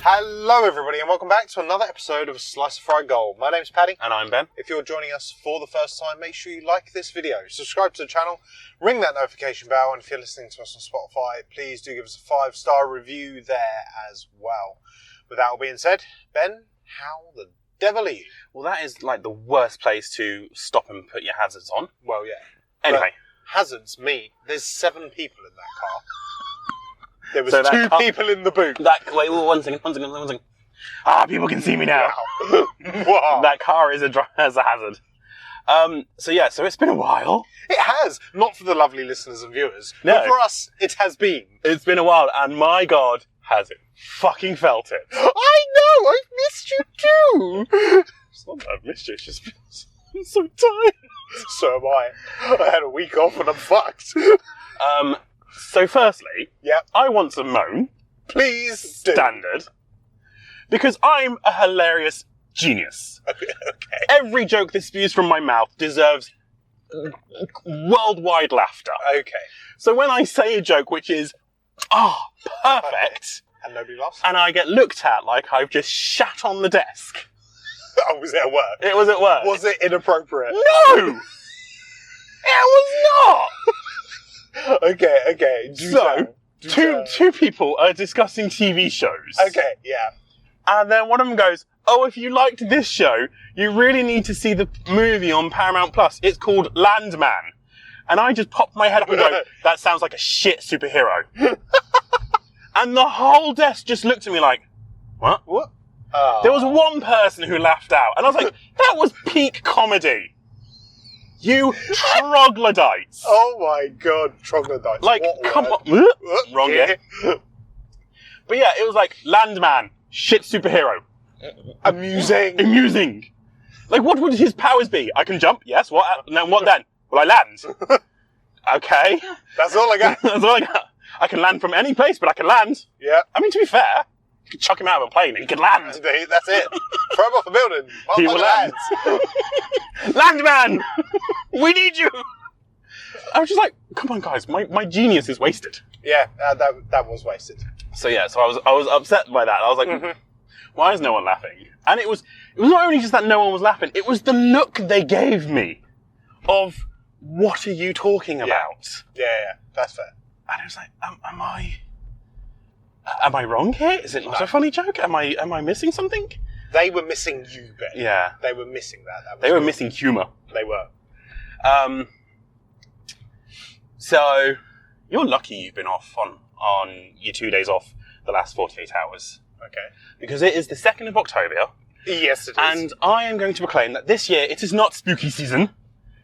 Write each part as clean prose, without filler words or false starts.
Hello everybody and welcome back to another episode of Slice of Fried Gold. My name's Paddy. And I'm Ben. If you're joining us for the first time, make sure you like this video, subscribe to the channel, ring that notification bell, and if you're listening to us on Spotify, please do give us a 5-star review there as well. With that all being said, Ben, how the devil are you? Well, that is like the worst place to stop and put your hazards on. Well, yeah. Anyway. But hazards, there's 7 people in that car. There was So that 2 car- people in the boot. Wait, one second. People can see me now. Wow. Wow. That car is a hazard. So it's been a while. It has. Not for the lovely listeners and viewers. No. But for us, it has been. It's been a while, and my God, has it fucking felt it. I know! I've missed you too! It's not that I've missed you, it's just been so tired. So am I. I had a week off and I'm fucked. So firstly, Yep. I want to moan, Please do. standard, because I'm a hilarious genius. Okay. Every joke that spews from my mouth deserves worldwide laughter. Okay. So when I say a joke which is, perfect, And nobody laughs? and I get looked at like I've just shat on the desk. Oh, was it at work? It was at work. Was it inappropriate? No! It was not! Okay. Two people are discussing TV shows. Okay, yeah. And then one of them goes, if you liked this show, you really need to see the movie on Paramount Plus. It's called Landman. And I just popped my head up and go, that sounds like a shit superhero. And the whole desk just looked at me like, what? What? There was one person who laughed out. And I was like, that was peak comedy. You troglodytes. Oh my God, troglodytes. Like, What come word? on. Wrong, yeah. But yeah, it was like, Landman, shit superhero. Amusing. Like, what would his powers be? I can jump, yes. What? Now, what then? Will I land? Okay. That's all I got. That's all I got. I can land from any place, but I can land. Yeah. I mean, to be fair, you could chuck him out of a plane and he could land. That's it. Throw him off a building. He will land. Landman! We need you! I was just like, come on, guys, my genius is wasted. Yeah, that was wasted. So yeah, I was upset by that. I was like, why is no one laughing? And it was not only just that no one was laughing, it was the look they gave me of, what are you talking about? Yeah, that's fair. And I was like, am I wrong here? Is it not a funny joke? Am I missing something? They were missing you, Ben. Yeah. They were missing that. They were missing humour. They were. So, you're lucky you've been off on your 2 days off the last 48 hours. Okay. Because it is the 2nd of October. Yes, it is. And I am going to proclaim that this year it is not spooky season.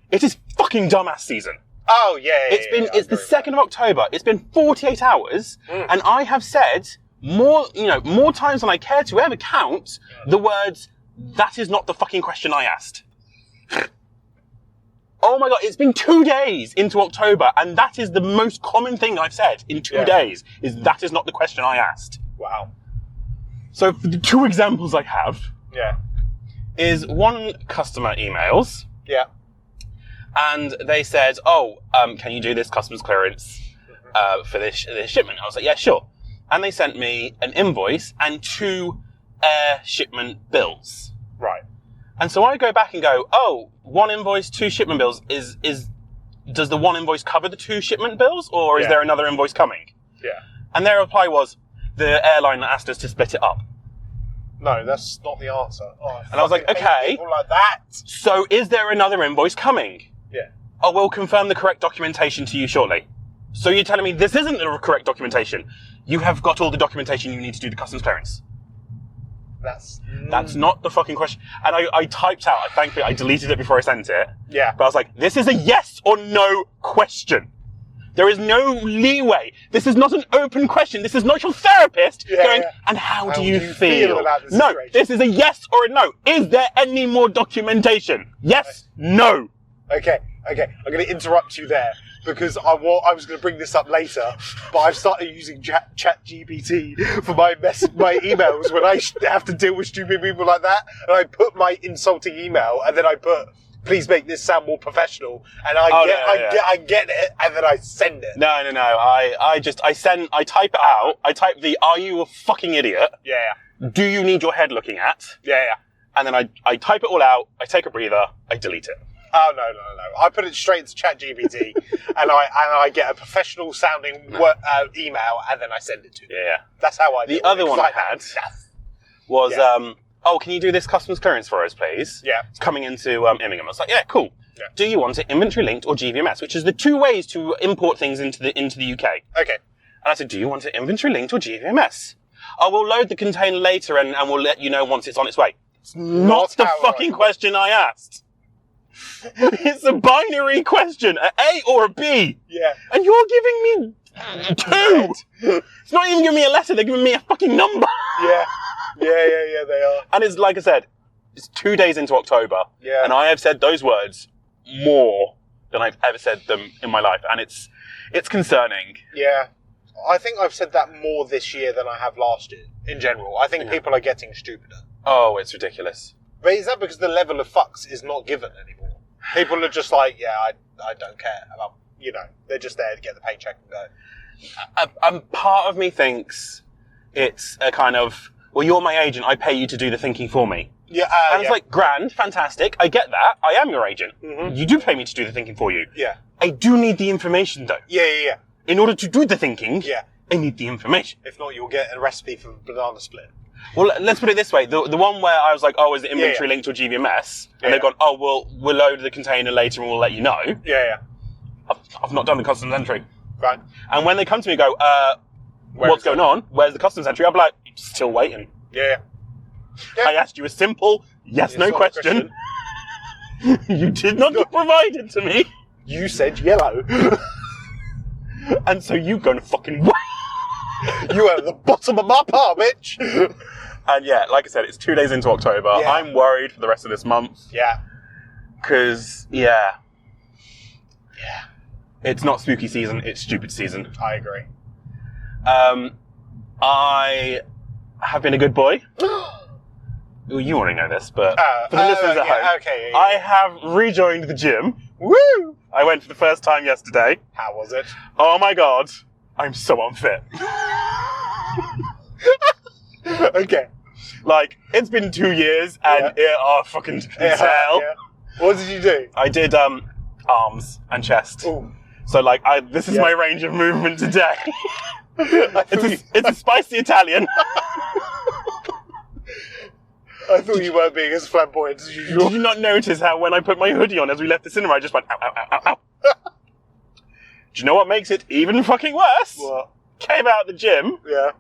It is fucking dumbass season. Oh, yeah. It's the 2nd of October. It's been 48 hours. And I have said more times than I care to ever count the words, that is not the fucking question I asked. Oh my God, it's been 2 days into October, and that is the most common thing I've said in 2 days, is that is not the question I asked. Wow. So the 2 examples I have Yeah. is one customer emails, Yeah. and they said, can you do this customs clearance for this shipment? I was like, yeah, sure. And they sent me an invoice and 2 air shipment bills. Right. And so I go back and go, 1 invoice, 2 shipment bills, does the 1 invoice cover the 2 shipment bills, or is there another invoice coming? Yeah. And their reply was, the airline asked us to split it up. No, that's not the answer. And I was like, okay. People like that. So is there another invoice coming? Yeah. We'll confirm the correct documentation to you shortly. So you're telling me this isn't the correct documentation? You have got all the documentation you need to do the customs clearance. That's not the fucking question. And I typed out, thankfully I deleted it before I sent it. Yeah. But I was like, this is a yes or no question. There is no leeway. This is not an open question. This is not your therapist going, and how do you feel about this No, situation? this is a yes or a no. Is there any more documentation? Yes, no. Okay. I'm going to interrupt you there because I was going to bring this up later, but I've started using ChatGPT for my emails when I have to deal with stupid people like that, and I put my insulting email and then I put, please make this sound more professional, and I get it, and then I send it. No. I type it out. I type the, are you a fucking idiot? Yeah. do you need your head looking at? Yeah, yeah. And then I type it all out, I take a breather, I delete it. Oh, no. I put it straight into ChatGPT and I get a professional sounding email and then I send it to you. Yeah. That's how I do it. The other one I had was, can you do this customs clearance for us, please? Yeah. It's coming into Immingham. I was like, yeah, cool. Yeah. Do you want it inventory linked or GVMS, which is the two ways to import things into the UK. Okay. And I said, do you want it inventory linked or GVMS? Oh, we'll load the container later and we'll let you know once it's on its way. It's not the fucking question I asked. It's a binary question, an A or a B. Yeah. And you're giving me 2. It's not even giving me a letter, they're giving me a fucking number. Yeah. Yeah, they are. And it's like I said, it's 2 days into October. Yeah. And I have said those words more than I've ever said them in my life. And it's concerning. Yeah. I think I've said that more this year than I have last year, in general. I think people are getting stupider. Oh, it's ridiculous. But is that because the level of fucks is not given anymore? People are just like, yeah, I don't care about, they're just there to get the paycheck and go. Part of me thinks it's a kind of, well, you're my agent, I pay you to do the thinking for me. Yeah, and it's like, grand, fantastic, I get that, I am your agent. Mm-hmm. You do pay me to do the thinking for you. Yeah. I do need the information, though. Yeah. In order to do the thinking, yeah, I need the information. If not, you'll get a recipe for banana split. Well, let's put it this way. The one where I was like, oh, is it inventory linked or GVMS? And they've gone, oh, we'll load the container later and we'll let you know. Yeah. I've not done the customs entry. Right. And when they come to me and go, what's going on? Where's the customs entry? I'm like, still waiting. Yeah. I asked you a simple yes/no question. You did not provide it to me. You said yellow. And so you going to fucking wait. You are at the bottom of my pile, bitch. And yeah, like I said, it's 2 days into October. Yeah. I'm worried for the rest of this month. Yeah. Because, it's not spooky season, it's stupid season. I agree. I have been a good boy. Well, you already know this, but for the listeners at home, okay, I have rejoined the gym. Woo! I went for the first time yesterday. How was it? Oh my god, I'm so unfit. Okay. Like, it's been 2 years, and I fucking can tell. Yeah. What did you do? I did arms and chest. Ooh. So, like, this is my range of movement today. It's a spicy Italian. I thought you weren't being as flamboyant as usual. Did you not notice how when I put my hoodie on as we left the cinema, I just went, ow, ow, ow, ow, ow. Do you know what makes it even fucking worse? What? Came out of the gym, Yeah.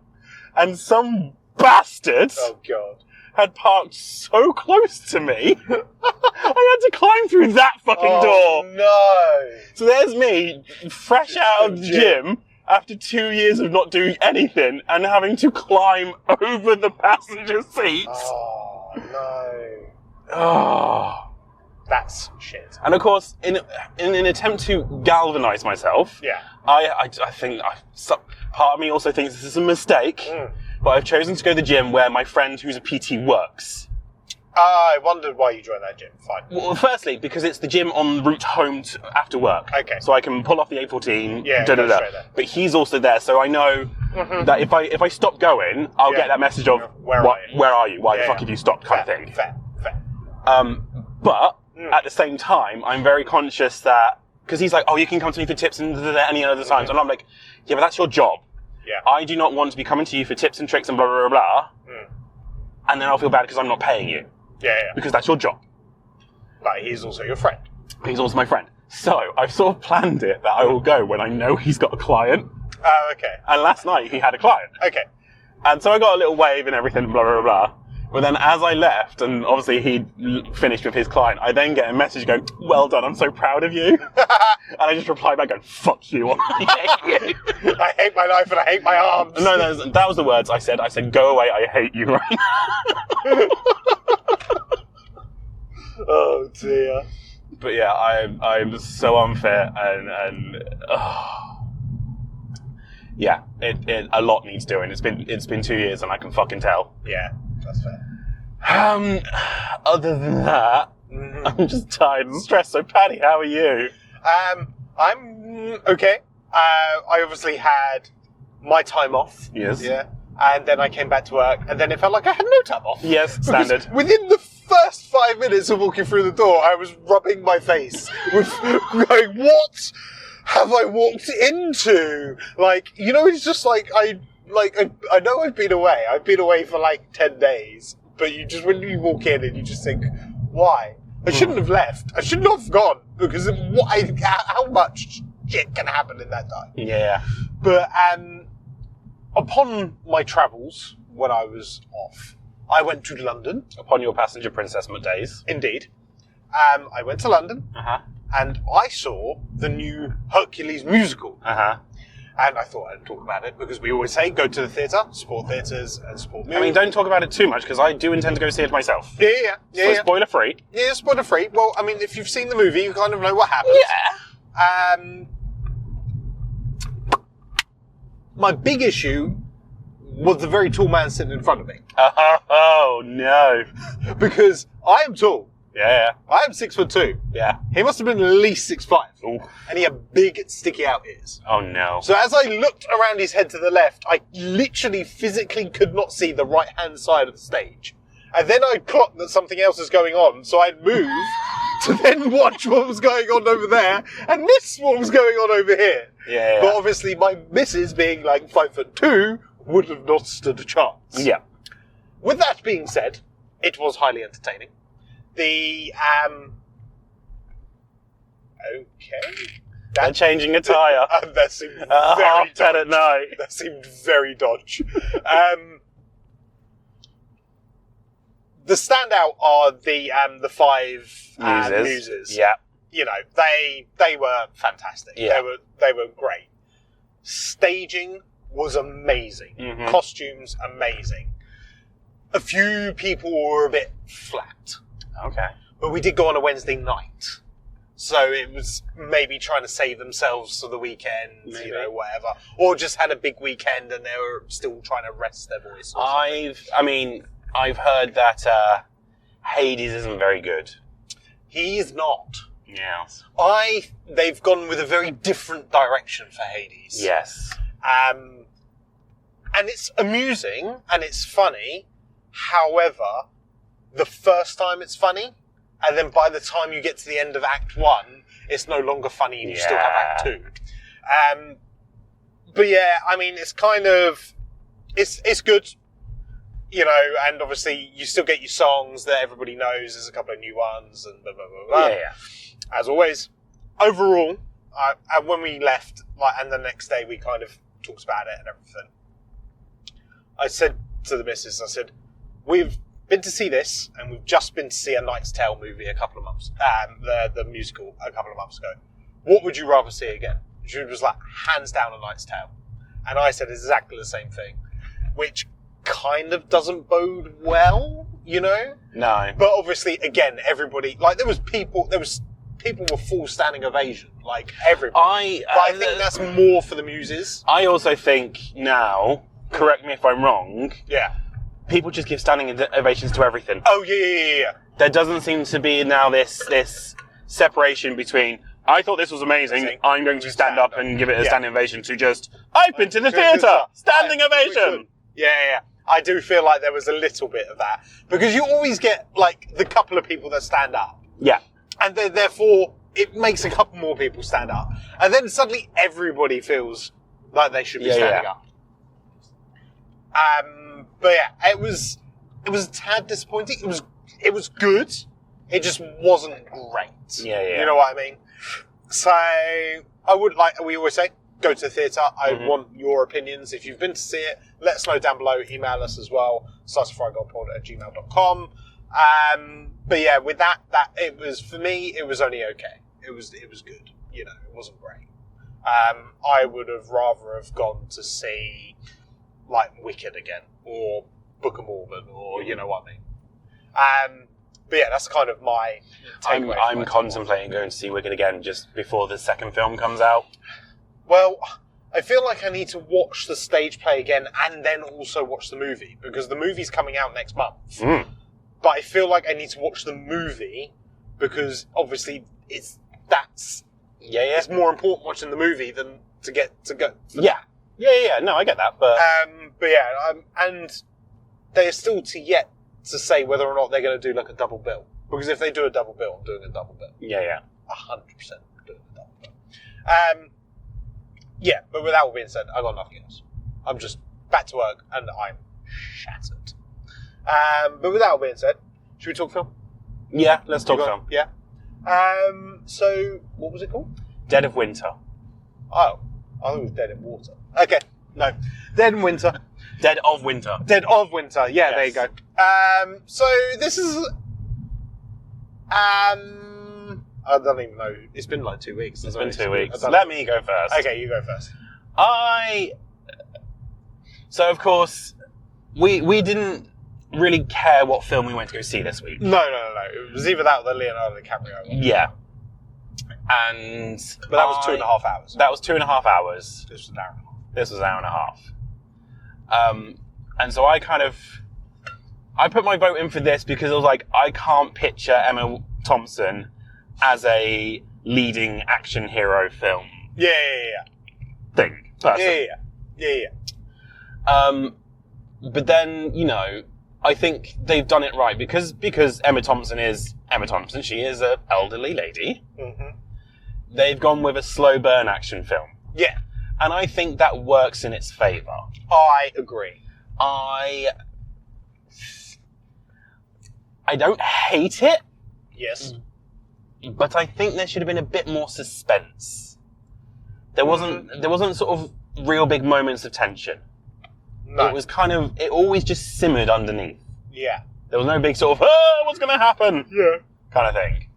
and some bastard Oh, God. had parked so close to me, I had to climb through that fucking door. No. So there's me, fresh out of the gym, after 2 years of not doing anything, and having to climb over the passenger seats. Oh, no. Oh. That's shit. And of course, in an attempt to galvanise myself, Yeah. I think part of me also thinks this is a mistake, but I've chosen to go to the gym where my friend who's a PT works. I wondered why you joined that gym. Fine. Well, firstly, because it's the gym en route home after work. Okay. So I can pull off the A14, Yeah, da, da, go da. straight there. But he's also there, so I know that if I stop going, I'll get that message of, Where are you? Why the fuck have you stopped, kind of thing. Fair. But at the same time, I'm very conscious that, because he's like, oh, you can come to me for tips and any other times. And I'm like, yeah, but that's your job. Yeah. I do not want to be coming to you for tips and tricks and blah, blah, blah, blah. And then I'll feel bad because I'm not paying you. Yeah. Because that's your job. But he's also your friend. He's also my friend. So I've sort of planned it that I will go when I know he's got a client. Oh, okay. And last night he had a client. Okay. And so I got a little wave and everything, blah, blah, blah, blah. But then as I left, and obviously he'd finished with his client, I then get a message going, well done, I'm so proud of you. And I just reply back going, fuck you, I hate you. I hate my life and I hate my arms. No, that was the words I said. I said, go away, I hate you right now. Oh, dear. But yeah, I'm so unfit and yeah, a lot needs doing. It's been 2 years and I can fucking tell. Yeah, that's fair. Other than that, I'm just tired and stressed. So Paddy, how are you? I'm okay. I obviously had my time off. Yes. Yeah. and then I came back to work, and then it felt like I had no time off. Yes, standard. Because within the first 5 minutes of walking through the door, I was rubbing my face with going, what have I walked into? Like, you know, it's just like, I know I've been away. I've been away for like 10 days, but when you walk in and you just think, why? I shouldn't have left. I shouldn't have gone, because how much shit can happen in that time? Yeah. But upon my travels, when I was off, I went to London. Upon your passenger princess days. Indeed. I went to London, and I saw the new Hercules musical. And I thought I'd talk about it, because we always say, go to the theatre, support theatres, and support movies. I mean, don't talk about it too much, because I do intend to go see it myself. Yeah. So spoiler free. Yeah, spoiler free. Well, I mean, if you've seen the movie, you kind of know what happens. Yeah. My big issue was the very tall man sitting in front of me. Oh, no. Because I am tall. Yeah. I am 6'2". Yeah. He must have been at least 6'5". Ooh. And he had big, sticky out ears. Oh, no. So as I looked around his head to the left, I literally physically could not see the right-hand side of the stage. And then I clocked that something else was going on, so I'd move to then watch what was going on over there and miss what was going on over here. Yeah. But obviously my missus, being like 5'2", would have not stood a chance. Yeah. With that being said, it was highly entertaining. The, okay. They're changing a tyre. That seemed very Half 10 dodge. at night. That seemed very dodge. The standout are the 5 muses. Yeah. You know, they were fantastic. Yeah. They were great. Staging was amazing. Mm-hmm. Costumes amazing. A few people were a bit flat. Okay. But we did go on a Wednesday night. So it was maybe trying to save themselves for the weekend, Maybe. you know, whatever. Or just had a big weekend and they were still trying to rest their voice. I've heard that Hades isn't very good. He is not. Yeah. They've gone with a very different direction for Hades. Yes. And it's amusing and it's funny. However, the first time it's funny, and then by the time you get to the end of Act 1, it's no longer funny and you still have Act 2. But yeah, I mean, it's kind of, it's good, you know, and obviously you still get your songs that everybody knows. There's a couple of new ones and blah, blah, blah, blah. Yeah. As always. Overall, when we left, and the next day we kind of talked about it and everything, I said to the missus, we've been to see this, and we've just been to see A Knight's Tale movie a couple of months, the musical a couple of months ago. What would you rather see again? She was like, hands down, A Knight's Tale. And I said exactly the same thing, which kind of doesn't bode well, you know? No. But obviously, again, everybody, there was people were full standing ovation, everybody. But I think that's more for the muses. I also think now, correct me if I'm wrong, Yeah. people just give standing ovations to everything. Oh, yeah. There doesn't seem to be now this separation between, I thought this was amazing, I'm going to stand up and give it a standing ovation, to just, I've been to the theatre, standing ovation. Yeah. I do feel like there was a little bit of that. Because you always get, the couple of people that stand up. Yeah. And then, therefore, it makes a couple more people stand up. And then suddenly everybody feels like they should be standing up. But yeah, it was a tad disappointing. It was good. It just wasn't great. Yeah. You know what I mean? So, I would we always say, go to the theatre. I want your opinions. If you've been to see it, let us know down below. Email us as well. slicefrygodpod@gmail.com. But yeah, with that, it was, for me, it was only okay. It was good. You know, it wasn't great. I would have rather have gone to see, Wicked again, or Book of Mormon, or you know what I mean. But yeah, that's kind of my takeaway. I'm contemplating going to see Wicked again just before the second film comes out. Well, I feel like I need to watch the stage play again and then also watch the movie, because the movie's coming out next month. But I feel like I need to watch the movie because obviously it's more important watching the movie than to go. Yeah. Yeah. No, I get that, but and they are still yet to say whether or not they're going to do like a double bill. Because if they do a double bill, I'm doing a double bill. yeah. 100% doing a double bill. But with that all being said, I got nothing else. I'm just back to work and I'm shattered. But with that all being said, should we talk film? Yeah, let's talk film. Yeah. So what was it called? Dead of Winter. Oh, I thought it was Dead in Water. Okay, no, Dead in Winter. Dead of Winter. Dead of Winter. Yeah, Yes. There you go. So this is. I don't even know. It's been like 2 weeks. It's been 2 weeks. Let me go first. Okay, you go first. So of course, we didn't really care what film we went to go see this week. No. It was either that or the Leonardo DiCaprio one. Yeah. And But that was 2.5 hours. That was 2.5 hours. This was an hour and a half. This was an hour and a half. And so I put my vote in for this because I was like, I can't picture Emma Thompson as a leading action hero film Yeah. thing. Person. Yeah. But then, I think they've done it right because Emma Thompson is Emma Thompson. She is an elderly lady. Mm-hmm. They've gone with a slow burn action film. Yeah. And I think that works in its favour. I agree. I don't hate it, Yes. but I think there should have been a bit more suspense. There wasn't sort of real big moments of tension. No. It was it always just simmered underneath. Yeah. There was no big sort of, what's going to happen? Yeah. Kind of thing.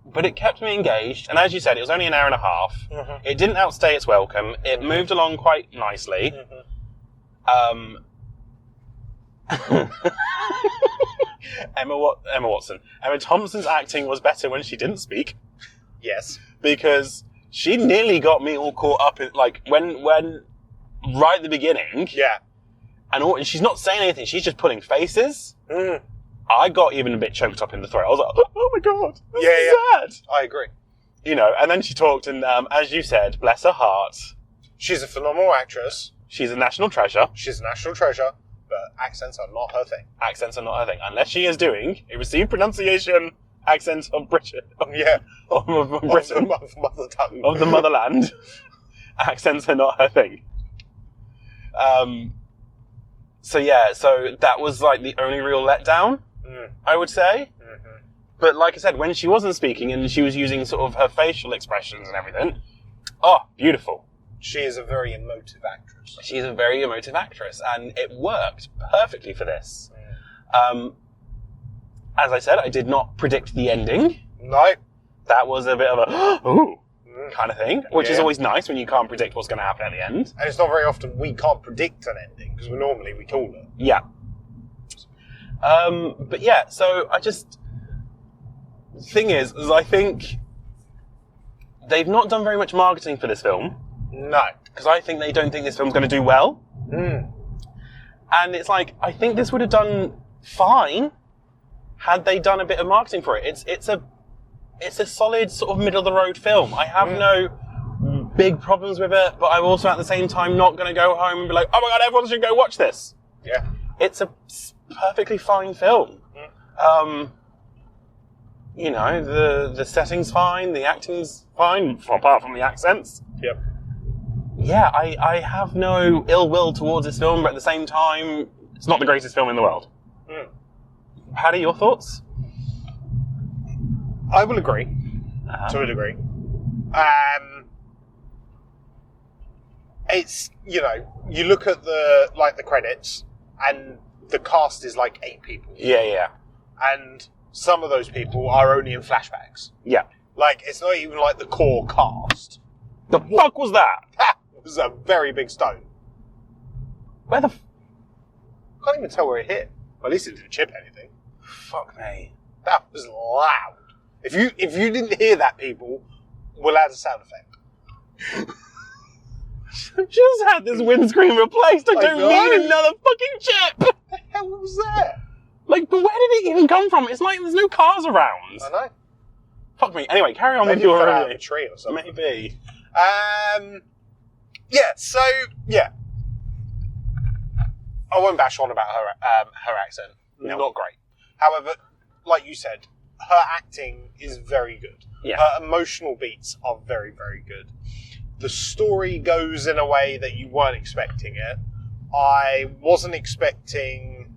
But it kept me engaged, and as you said, it was only an hour and a half. Mm-hmm. It didn't outstay its welcome. It moved along quite nicely. Mm-hmm. Emma Thompson's acting was better when she didn't speak, Yes. because she nearly got me all caught up in, like, when right at the beginning, Yeah. and she's not saying anything, she's just pulling faces. Mm. I got even a bit choked up in the throat. I was like, oh my god, this Yeah, is sad. I agree. And then she talked, and as you said, bless her heart, She's a phenomenal actress. she's a national treasure. She's a national treasure, but accents are not her thing. Accents are not her thing, unless she is doing a received pronunciation accent of Britain, Yeah. of Britain, Of mother tongue. of the motherland. Accents are not her thing. So that was like the only real letdown, I would say. Mm-hmm. But like I said, when she wasn't speaking and she was using sort of her facial expressions and everything, oh, beautiful. She is a very emotive actress. She's a very emotive actress, and it worked perfectly for this. As I said, I did not predict the ending. No. That was a bit of a, ooh, kind of thing, which is Yeah. always nice when you can't predict what's going to happen at the end. And it's not very often we can't predict an ending, because we call it. Yeah. But yeah, so the thing is I think they've not done very much marketing for this film, No. because I think they don't think this film's going to do well. Mm. And it's like, I think this would have done fine had they done a bit of marketing for it. It's a solid sort of middle of the road film. I have no big problems with it, but I'm also at the same time not going to go home and be like, oh my god, everyone should go watch this. Yeah. It's a perfectly fine film. The setting's fine, the acting's fine, apart from the accents. Yep. Yeah, I have no ill will towards this film, but at the same time, it's not the greatest film in the world. Mm. Paddy, your thoughts? I will agree. To a degree. It's, you look at the credits, and the cast is like 8 people. Yeah. And some of those people are only in flashbacks. Yeah. Like, it's not even like the core cast. The fuck was that? That was a very big stone. Where the Can't even tell where it hit. Well, at least it didn't chip anything. fuck me? That was loud. If you didn't hear that, people, we'll add a sound effect. I've just had this windscreen replaced. I don't know. need another fucking chip. What the hell was that? Like, but where did it even come from? It's like there's no cars around. I know. Fuck me. Anyway, carry on Maybe with your it fell out of a review. tree or something. Maybe. Yeah, so, yeah. I won't bash on about her accent. No. Not great. However, like you said, her acting is very good. Yeah. Her emotional beats are very, very good. The story goes in a way that you weren't expecting it. I wasn't expecting...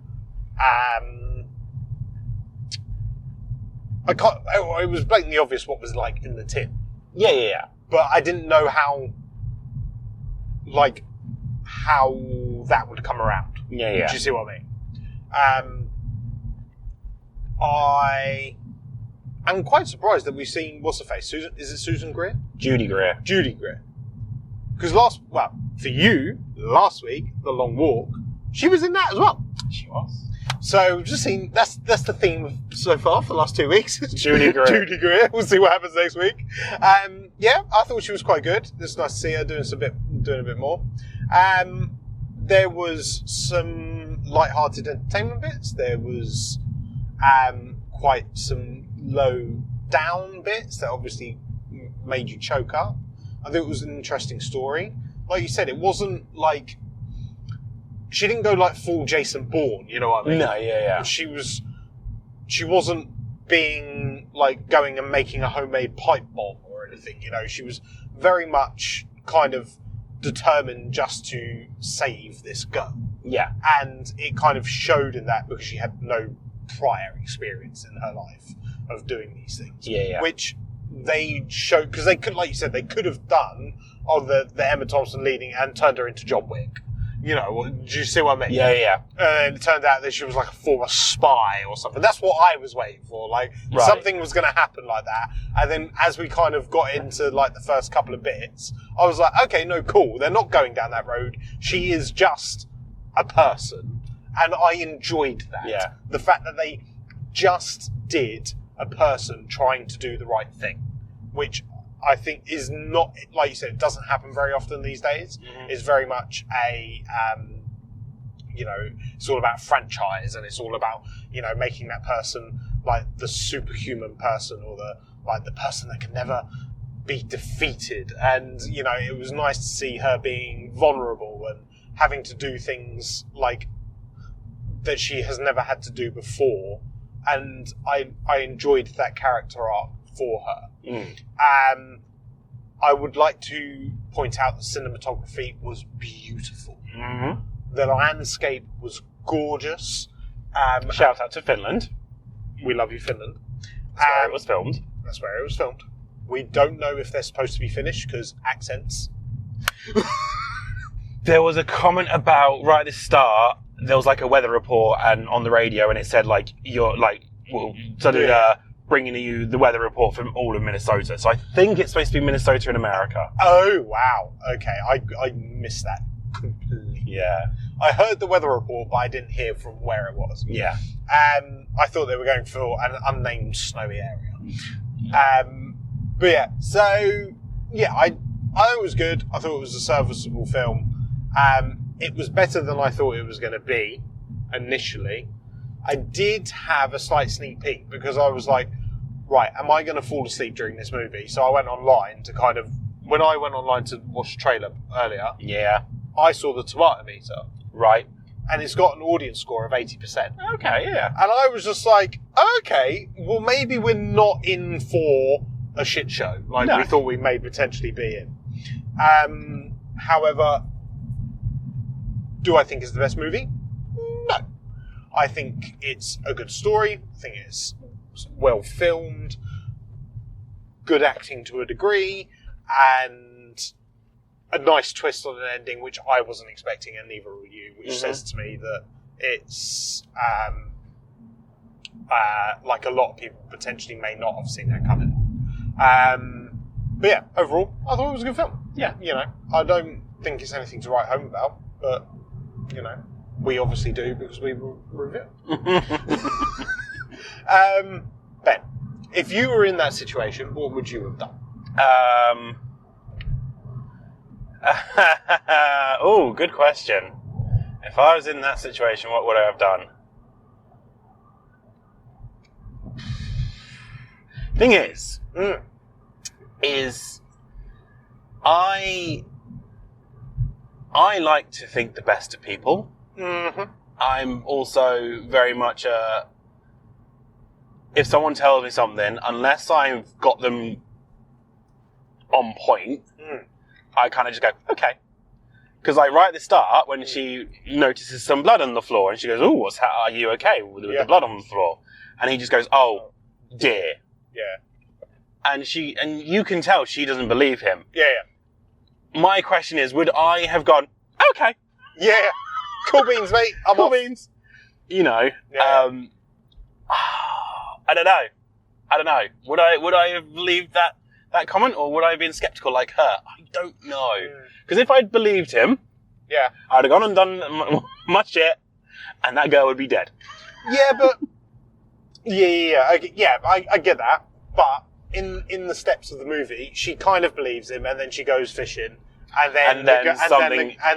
it was blatantly obvious what was like in the tin. Yeah. But I didn't know how that would come around. Yeah. Do you see what I mean? I am quite surprised that we've seen, what's her face? Is it Susan Greer? Judy Greer. Judy Greer. Because for you, last week, The Long Walk, she was in that as well. She was. So we've just seen, that's the theme so far for the last 2 weeks. Judy Greer. Judy Greer. We'll see what happens next week. Yeah, I thought she was quite good. It's nice to see her doing a bit more. There was some light-hearted entertainment bits. There was quite some low-down bits that obviously made you choke up. I think it was an interesting story. Like you said, it wasn't like... She didn't go like full Jason Bourne, you know what I mean? No, yeah. She wasn't being like going and making a homemade pipe bomb or anything, you know. She was very much kind of determined just to save this girl. Yeah. And it kind of showed in that because she had no prior experience in her life of doing these things. Yeah. Which they showed, because they could, like you said, they could have done the Emma Thompson leading and turned her into John Wick. You know, do you see what I mean? Yeah. And it turned out that she was like a former spy or something. That's what I was waiting for. Like, Right. Something was going to happen like that. And then as we kind of got into like the first couple of bits, I was like, okay, no, cool. They're not going down that road. She is just a person. And I enjoyed that. Yeah. The fact that they just did a person trying to do the right thing, which I think is not, like you said, it doesn't happen very often these days. Mm-hmm. It's very much a, it's all about franchise, and it's all about, making that person like the superhuman person, or the person that can never be defeated. And, it was nice to see her being vulnerable and having to do things like that she has never had to do before. And I enjoyed that character arc for her. I would like to point out the cinematography was beautiful. Mm-hmm. The landscape was gorgeous. Shout out to Finland. We love you, Finland. That's where it was filmed. That's where it was filmed. We don't know if they're supposed to be Finnish because accents. There was a comment about, right at the start, there was like a weather report and on the radio, and it said like, you're like, bringing you the weather report from all of Minnesota. So I think it's supposed to be Minnesota in America. Oh, wow. Okay, I missed that completely. Yeah. I heard the weather report, but I didn't hear from where it was. Yeah. I thought they were going for an unnamed snowy area. But yeah, so, yeah, I thought it was good. I thought it was a serviceable film. It was better than I thought it was going to be initially. I did have a slight sneak peek because I was like, right, am I going to fall asleep during this movie? So I went online to when I went online to watch the trailer earlier, Yeah. I saw the tomato meter, Right. and it's got an audience score of 80%. Okay, yeah. And I was just like, okay, well, maybe we're not in for a shit show like No. we thought we may potentially be in. However, do I think it's the best movie? No. I think it's a good story. I think it's well filmed, good acting to a degree, and a nice twist on an ending, which I wasn't expecting, and neither were you, which says to me that it's like a lot of people potentially may not have seen that coming. But yeah, overall, I thought it was a good film. Yeah. I don't think it's anything to write home about, but, we obviously do because we review it. Ben, if you were in that situation, what would you have done? Oh, good question. If I was in that situation, what would I have done? Thing is I I like to think the best of people. Mm-hmm. I'm also very much if someone tells me something, unless I've got them on point, I kind of just go, okay. Because like right at the start, when she notices some blood on the floor, and she goes, "Oh, are you okay with the blood on the floor?" And he just goes, "Oh, dear." Yeah. And you can tell she doesn't believe him. Yeah. My question is, would I have gone, okay? Yeah. Cool beans, mate. I'm Cool off. beans. You know. Yeah. I don't know. Would I have believed that comment, or would I have been skeptical like her? I don't know. Because if I'd believed him, I'd have gone and done my shit, and that girl would be dead. Yeah, but I get that. But in the steps of the movie, she kind of believes him, and then she goes fishing, and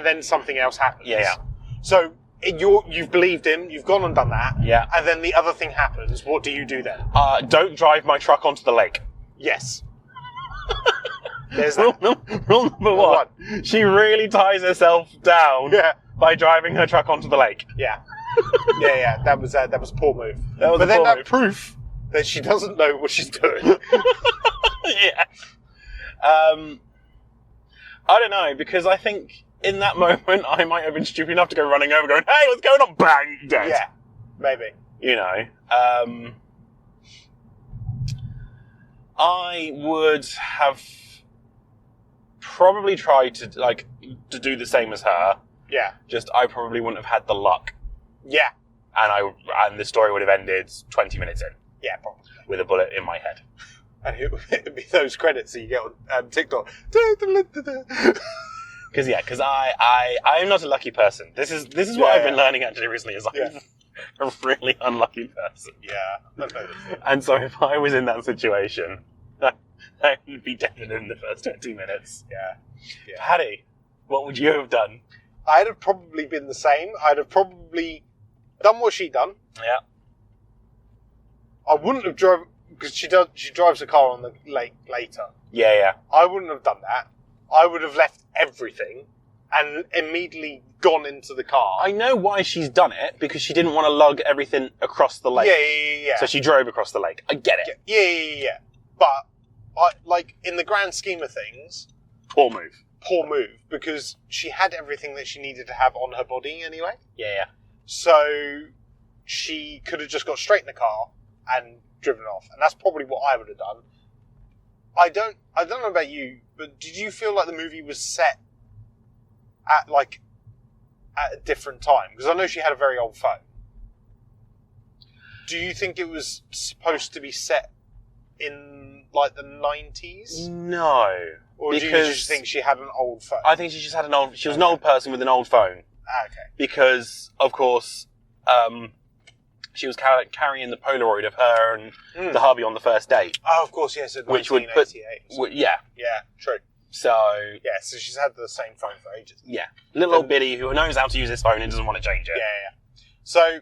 then something else happens. Yeah. So you've believed him, you've gone and done that. Yeah. And then the other thing happens. What do you do then? Don't drive my truck onto the lake. Yes. There's that. Rule number one. She really ties herself down by driving her truck onto the lake. Yeah. Yeah. That was a poor move. That proof that she doesn't know what she's doing. Yeah. I don't know, because I think in that moment I might have been stupid enough to go running over, going, "Hey, what's going on?" Bang, dead. Yeah, maybe. You know. I would have probably tried to do the same as her. Yeah. Just I probably wouldn't have had the luck. Yeah. And the story would have ended 20 minutes in. Yeah, probably. With a bullet in my head. And it would be those credits that you get on TikTok. Because I'm not a lucky person. This is what I've been learning actually recently, is I'm a really unlucky person. Yeah. And so if I was in that situation, I would be dead within the first 20 minutes. Yeah. Paddy, what would you have done? I'd have probably been the same. I'd have probably done what she'd done. Yeah. I wouldn't have driven, because she drives a car on the lake later. Yeah. I wouldn't have done that. I would have left everything and immediately gone into the car. I know why she's done it, because she didn't want to lug everything across the lake. Yeah. So she drove across the lake. I get it. Yeah. But, in the grand scheme of things... Poor move, because she had everything that she needed to have on her body anyway. Yeah. So she could have just got straight in the car and driven off. And that's probably what I would have done. I don't know about you, but did you feel like the movie was set at a different time? Because I know she had a very old phone. Do you think it was supposed to be set in the 90s? No. Or do you just think she had an old phone? I think she just had she was an old person with an old phone. Okay. Because, of course, she was carrying the Polaroid of her and the hubby on the first date. Oh, of course, yes. Which would put... Yeah, true. So... Yeah, so she's had the same phone for ages. Yeah. Little old biddy who knows how to use his phone and doesn't want to change it. Yeah. So,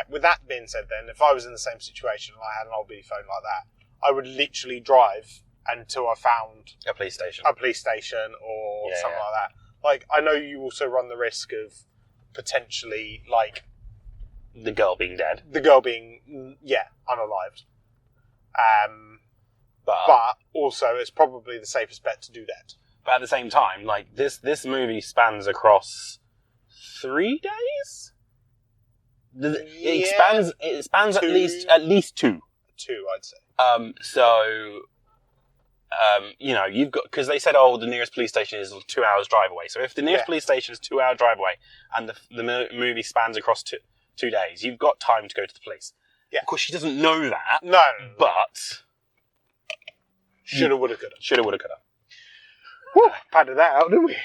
with that being said then, if I was in the same situation and I had an old biddy phone like that, I would literally drive until I found... A police station or something like that. I know you also run the risk of potentially, the girl being dead. The girl being, unalived. But also, it's probably the safest bet to do that. But at the same time, this movie spans across 3 days? It spans at least 2. 2, I'd say. You've got, because they said, the nearest police station is 2 hours drive away. So if the nearest police station is 2 hour drive away and the movie spans across 2 days, you've got time to go to the police. Yeah. Of course, she doesn't know that. No. But... Shoulda, woulda, coulda. Shoulda, woulda, coulda. Whew, padded that out, didn't we?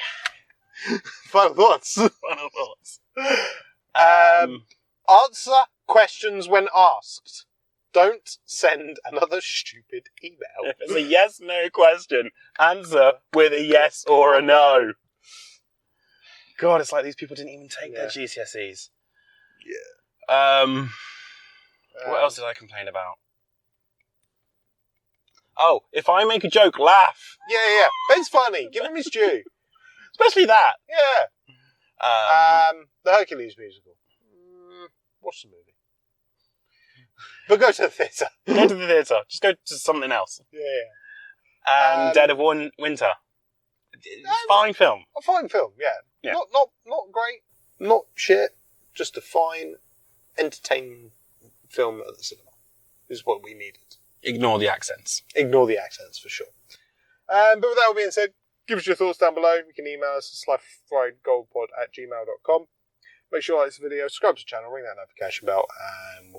Final thoughts. Answer questions when asked. Don't send another stupid email. If it's a yes/no question, answer with a yes or a no. God, it's like these people didn't even take their GCSEs. Yeah. What else did I complain about? Oh, if I make a joke, laugh. Yeah. Ben's funny. Give him his due. Especially that. Yeah. The Hercules musical. Watch the movie. But go to the theatre. Go to the theatre. Just go to something else. Yeah. And Dead of Winter. Fine film. A fine film, yeah. Not great, not shit. Just a fine, entertaining film at the cinema is what we needed. Ignore the accents. Ignore the accents for sure. But with that all being said, give us your thoughts down below. You can email us at slyfriedgoldpod@gmail.com. Make sure you like this video, subscribe to the channel, ring that notification bell, and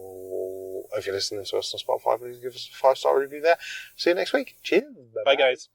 if you're listening to us on Spotify, please give us a 5-star review there. See you next week. Cheers. Bye guys.